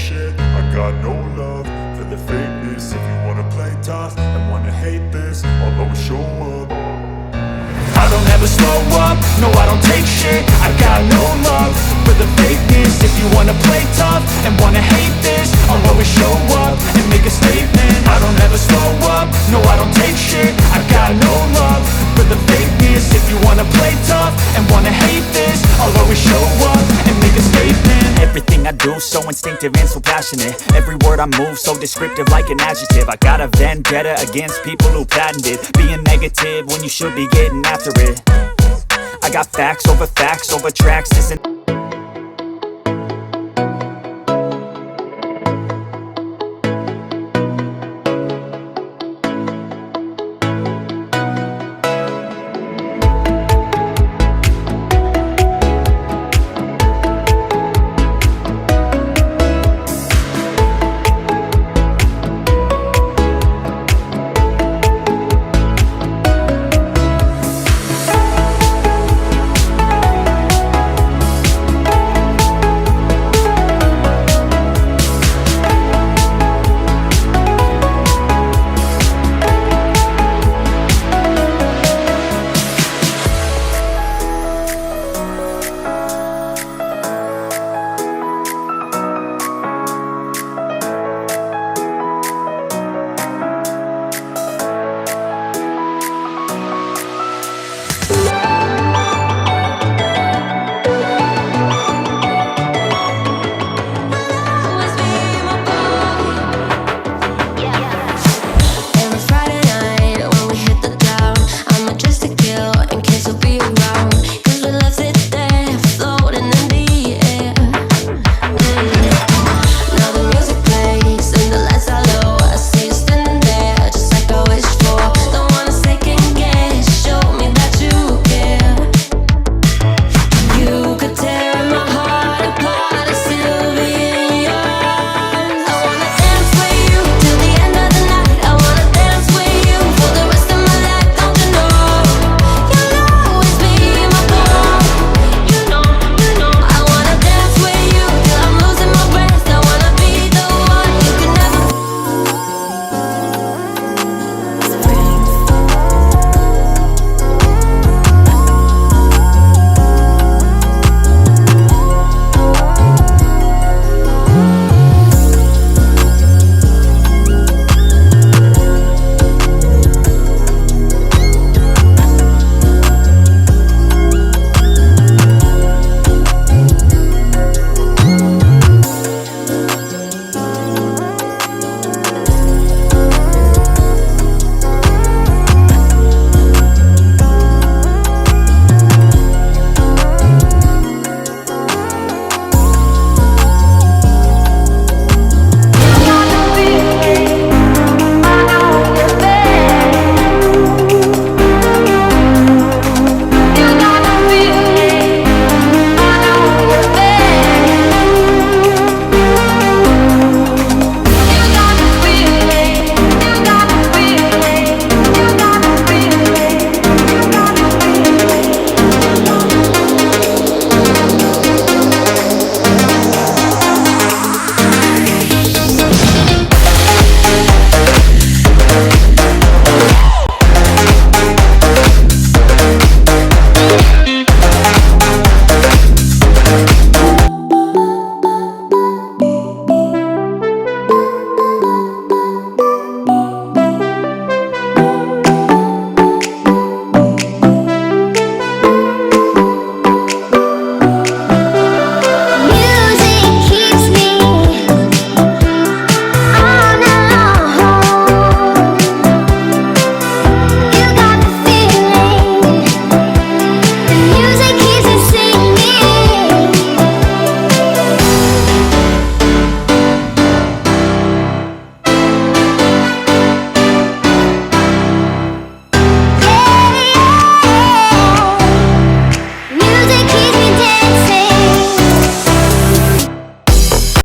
shit. I got no love for the fakeness. If you wanna play tough and wanna hate this, I'll always show up. I don't ever slow up, no I don't take shit. I got no love for the fakeness. If you wanna play tough and wanna hate this, I'll always show up and make a statement. I don't ever slow up, no I don't take shit. I got no love for the fakeness. If you wanna play tough and wanna hate this, I'll always show up and make a statement. Everything I do so instinctive and so passionate. Every word I move so descriptive like an adjective. I got a vendetta against people who patented being negative when you should be getting after it. I got facts over tracks. This isn't